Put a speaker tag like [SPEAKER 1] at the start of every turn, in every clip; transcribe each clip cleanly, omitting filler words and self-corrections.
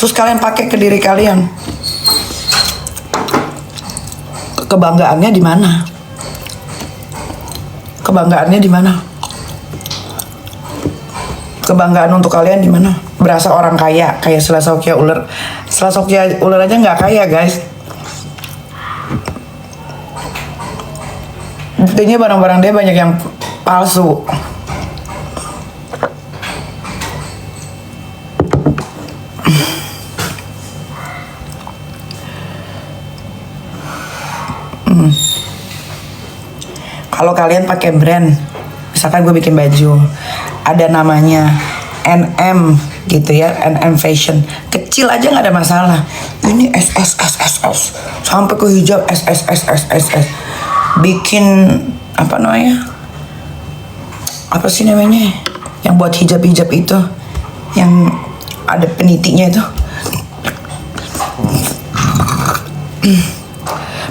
[SPEAKER 1] terus kalian pakai ke diri kalian, kebanggaannya di mana? Kebanggaannya di mana? Kebanggaan untuk kalian di mana? Berasa orang kaya, kayak Selasokia ular. Selasokia ular aja nggak kaya, guys. Buktinya barang-barang dia banyak yang palsu. Kalau kalian pakai brand, misalkan gue bikin baju, ada namanya NM gitu ya, NM Fashion, kecil aja nggak ada masalah. Ini SS sampai ke hijab SS. Bikin apa namanya? Apa sih namanya? Yang buat hijab itu, yang ada penitinya itu.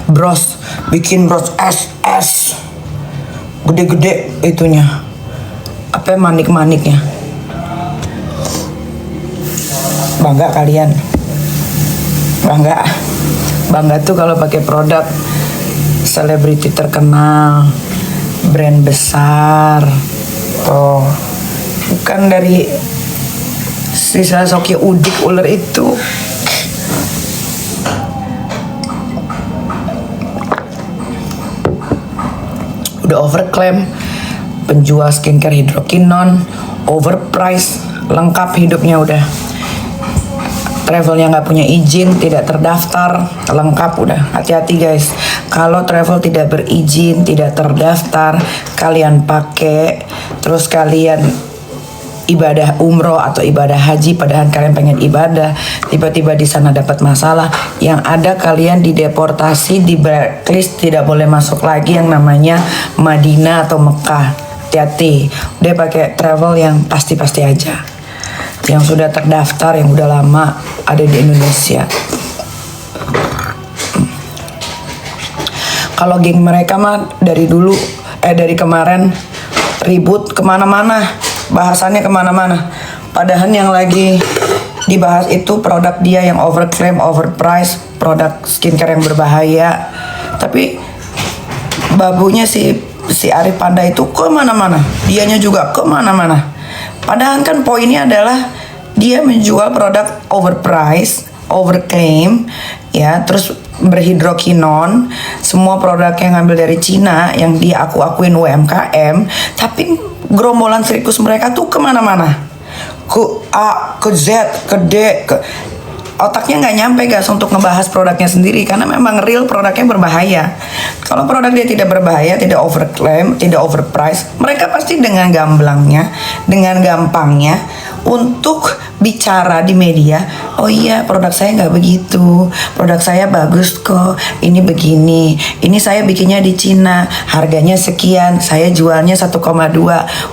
[SPEAKER 1] Bros, bikin bros SS. Gede-gede itunya, apa manik-maniknya. Bangga kalian, bangga tuh kalau pakai produk selebriti terkenal, brand besar. Tuh, bukan dari si Selasokia udik ular itu. Udah overclaim, penjual skincare hidrokinon, overpriced, lengkap hidupnya udah. Travelnya nggak punya izin, tidak terdaftar, lengkap udah. Hati-hati guys, kalau travel tidak berizin, tidak terdaftar, kalian pakai, terus kalian ibadah umroh atau ibadah haji, padahal kalian pengen ibadah, tiba-tiba di sana dapat masalah, yang ada kalian dideportasi, di blacklist, tidak boleh masuk lagi yang namanya Madinah atau Mekah. Hati-hati, udah pakai travel yang pasti-pasti aja, yang sudah terdaftar, yang udah lama ada di Indonesia. Kalau geng mereka mah dari dulu, dari kemarin ribut kemana-mana, bahasannya kemana-mana. Padahal yang lagi dibahas itu produk dia yang overclaim, overpriced, produk skincare yang berbahaya. Tapi babunya si Arif Panda itu kemana-mana, dianya juga kemana-mana. Padahal kan poinnya adalah dia menjual produk overpriced, overclaim, ya, terus berhidrokinon, semua produk yang ngambil dari Cina, yang dia akuin UMKM, tapi gerombolan sirkus mereka tuh kemana-mana, ke A, ke Z, ke D, otaknya nggak nyampe guys untuk ngebahas produknya sendiri, karena memang real produknya berbahaya. Kalau produk dia tidak berbahaya, tidak overclaim, tidak overpriced, mereka pasti dengan gamblangnya, dengan gampangnya untuk bicara di media, oh iya produk saya nggak begitu, produk saya bagus kok, ini begini, ini saya bikinnya di Cina, harganya sekian, saya jualnya 1,2,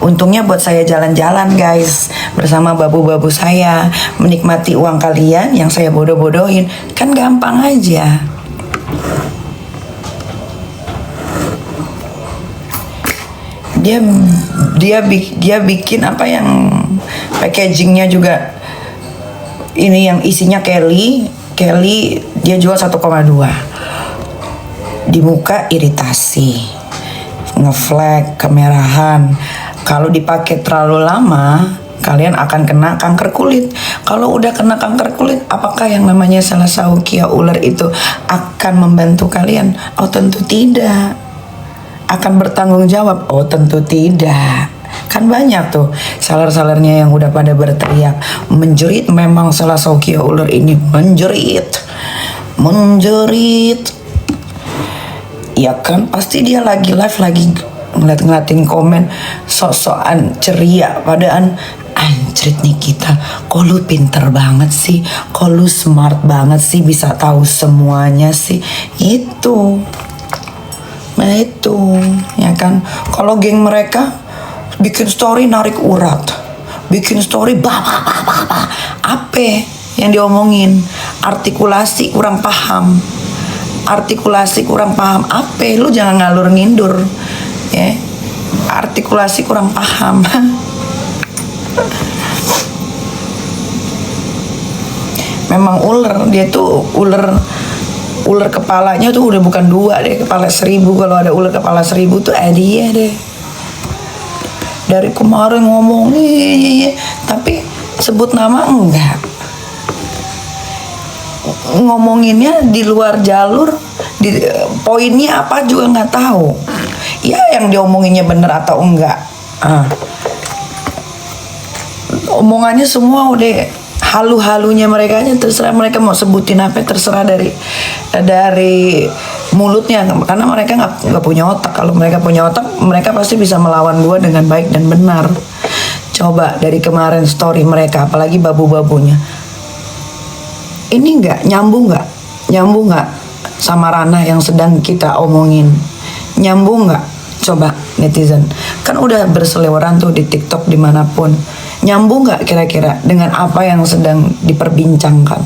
[SPEAKER 1] untungnya buat saya jalan-jalan guys, bersama babu-babu saya, menikmati uang kalian yang saya bodoh-bodohin, kan gampang aja. Dia bikin apa yang packagingnya juga ini, yang isinya Kelly dia jual 1,2, di muka iritasi, ngeflag, kemerahan. Kalau dipakai terlalu lama kalian akan kena kanker kulit. Kalau udah kena kanker kulit, apakah yang namanya Selasokia ular itu akan membantu kalian? Oh tentu tidak. Akan bertanggung jawab? Oh tentu tidak. Kan banyak tuh seller-sellernya yang udah pada berteriak menjerit. Memang Selasokia ular ini menjerit. Ya kan pasti dia lagi live, lagi ngeliatin komen, sok-sokan ceria, padahal anjrit nih kita, kok lu pinter banget sih, kok lu smart banget sih, bisa tahu semuanya sih. Itu ya kan. Kalau geng mereka bikin story narik urat, bikin story apa yang diomongin, artikulasi kurang paham, apa, lu jangan ngalur ngindur ya, artikulasi kurang paham. Memang ular, dia tuh ular kepalanya tuh udah bukan 2 deh, kepala 1000. Kalau ada ular kepala 1000 tuh dia deh. Dari kemarin ngomong iya, tapi sebut nama enggak. Ngomonginnya di luar jalur, di poinnya apa juga nggak tahu. Ya yang diomonginnya bener atau enggak. Omongannya semua udah halu-halunya mereka aja, terserah mereka mau sebutin apa, terserah dari mulutnya, karena mereka nggak punya otak. Kalau mereka punya otak, mereka pasti bisa melawan gue dengan baik dan benar. Coba dari kemarin story mereka, apalagi babu-babunya, ini nggak nyambung nggak sama ranah yang sedang kita omongin? Nyambung nggak? Coba netizen, kan udah berseliweran tuh di TikTok dimanapun. Nyambung nggak kira-kira dengan apa yang sedang diperbincangkan?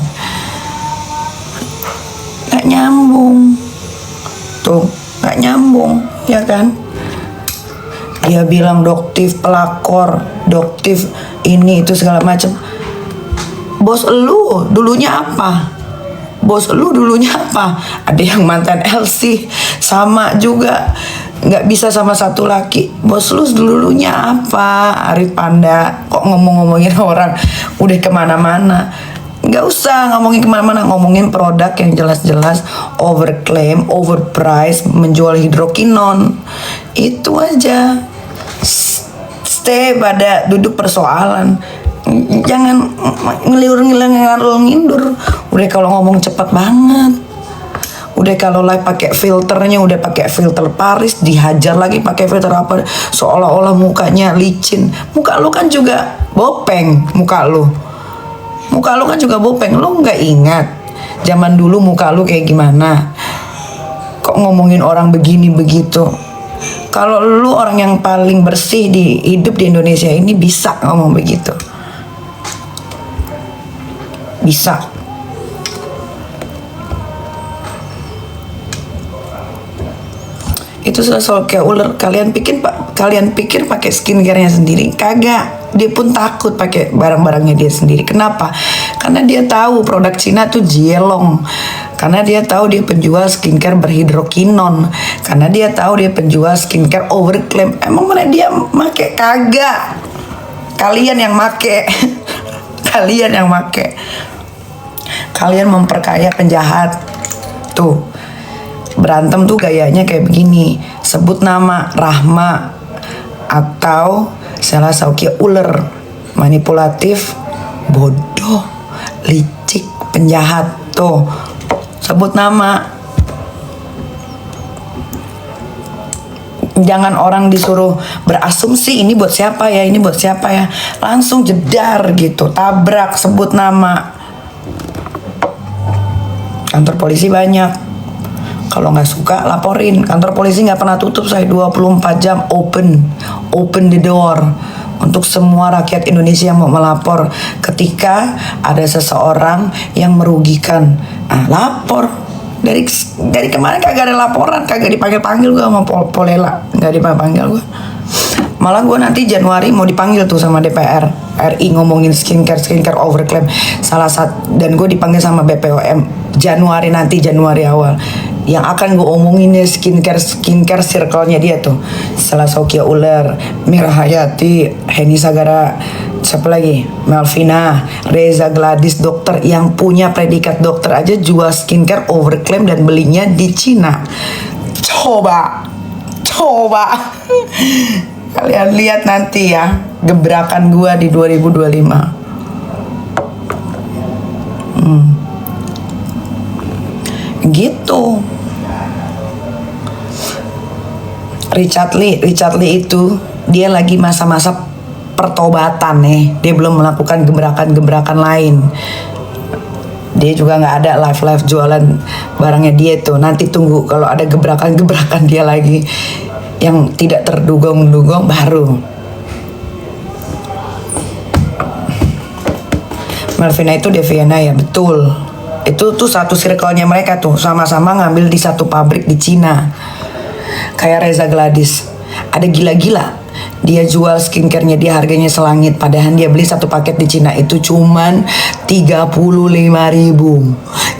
[SPEAKER 1] Nggak nyambung tuh, nggak nyambung, ya kan? Dia bilang doktif pelakor, doktif ini itu segala macam. Bos lu dulunya apa? Bos lu dulunya apa? Ada yang mantan LC, sama juga nggak bisa sama satu laki. Bos lu dulunya apa? Arif Panda. Kok ngomongin orang udah kemana-mana? Nggak usah ngomongin kemana-mana, ngomongin produk yang jelas-jelas overclaim, overprice, menjual hidrokinon. Itu aja. Stay pada duduk persoalan. Jangan ngelur-ngelur. Udah kalau ngomong cepat banget. Udah kalau live pakai filternya, udah pakai filter Paris, dihajar lagi pakai filter apa, seolah-olah mukanya licin. Muka lu kan juga bopeng, muka lu kan juga bopeng. Lu nggak ingat zaman dulu muka lu kayak gimana? Kok ngomongin orang begini begitu? Kalau lu orang yang paling bersih di hidup di Indonesia ini bisa ngomong begitu? Bisa. Itu soal kayak ular. Kalian pikir pakai skincare-nya sendiri? Kagak. Dia pun takut pakai barang-barangnya dia sendiri. Kenapa? Karena dia tahu produk Cina tuh jielong. Karena dia tahu dia penjual skincare berhidrokinon. Karena dia tahu dia penjual skincare overclaim. Emang mana dia make? Kagak. Kalian yang make. Kalian yang make. Kalian memperkaya penjahat. Tuh. Berantem tuh gayanya kayak begini. Sebut nama Rahma atau salah saukia ular, manipulatif, bodoh, licik, penjahat. Tuh, sebut nama. Jangan orang disuruh berasumsi ini buat siapa ya, ini buat siapa ya. Langsung jedar gitu, tabrak, sebut nama. Kantor polisi banyak. Kalau nggak suka laporin. Kantor polisi nggak pernah tutup, saya 24 jam open the door untuk semua rakyat Indonesia yang mau melapor ketika ada seseorang yang merugikan. Lapor. Dari kemarin kagak ada laporan, kagak dipanggil gue sama Polela, nggak dipanggil gue. Malah gue nanti Januari mau dipanggil tuh sama DPR RI ngomongin skincare overclaim dan gue dipanggil sama BPOM Januari awal. Yang akan gue omongin ya skincare circle-nya dia tuh. Salah Saukia Ular, Mira Hayati, Heni Sagara, siapa lagi? Melvina, Reza Gladys, dokter yang punya predikat dokter aja jual skincare overclaim dan belinya di Cina. Coba. Kalian lihat nanti ya gebrakan gua di 2025. Gitu. Richard Lee itu dia lagi masa-masa pertobatan nih. Dia belum melakukan gebrakan-gebrakan lain. Dia juga nggak ada live jualan barangnya dia tuh. Nanti tunggu kalau ada gebrakan-gebrakan dia lagi yang tidak terduga-duga baru. Melvina itu Deviana ya, betul. Itu tuh satu circle-nya mereka tuh, sama-sama ngambil di satu pabrik di Cina. Kayak Reza Gladys. Ada gila-gila. Dia jual skincare-nya dia harganya selangit, padahal dia beli satu paket di Cina itu cuman 35.000.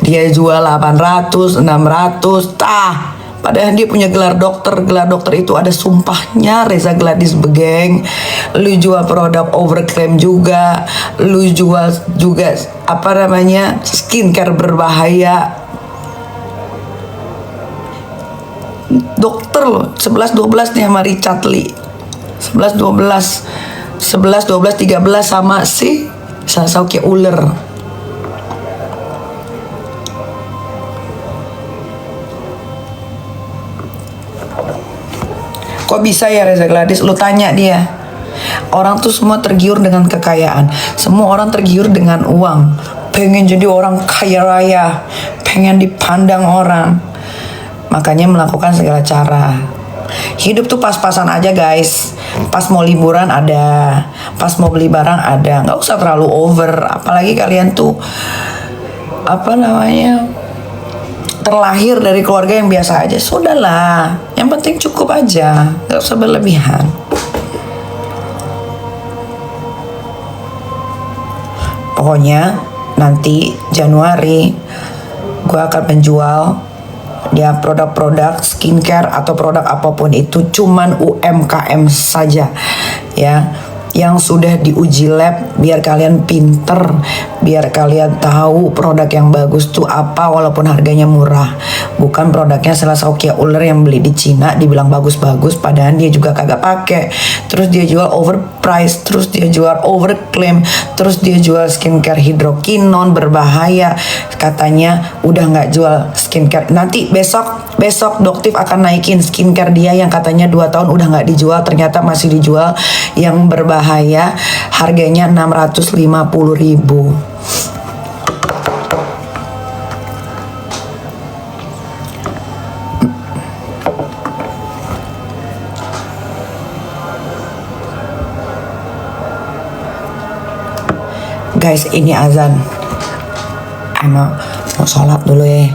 [SPEAKER 1] Dia jual 800, 600, padahal dia punya gelar dokter. Gelar dokter itu ada sumpahnya. Reza Gladys Begeng, lu jual produk overclaim juga, lu jual juga skincare berbahaya. Dokter loh, 11-12 nih sama Richard Lee. 11-12 13 sama si Sasuke Uller. Kok bisa ya Reza Gladys? Lu tanya dia. Orang tuh semua tergiur dengan kekayaan. Semua orang tergiur dengan uang. Pengen jadi orang kaya raya, pengen dipandang orang, makanya melakukan segala cara. Hidup tuh pas-pasan aja guys. Pas mau liburan ada, pas mau beli barang ada. Nggak usah terlalu over. Apalagi kalian tuh terlahir dari keluarga yang biasa aja. Sudahlah, yang penting cukup aja, nggak usah berlebihan. Pokoknya nanti Januari gue akan menjual dia produk-produk skincare atau produk apapun itu cuman UMKM saja ya, yang sudah diuji lab, biar kalian pinter, biar kalian tahu produk yang bagus tuh apa walaupun harganya murah. Bukan produknya Sasuke Uller yang beli di Cina dibilang bagus-bagus padahal dia juga kagak pakai. Terus dia jual overprice, terus dia jual overclaim, terus dia jual skincare hidrokinon berbahaya. Katanya udah nggak jual skincare. Nanti besok Doktif akan naikin skincare dia yang katanya 2 tahun udah nggak dijual, ternyata masih dijual yang berbahaya, harganya 650.000. Guys, ini azan. Mau sholat dulu ya.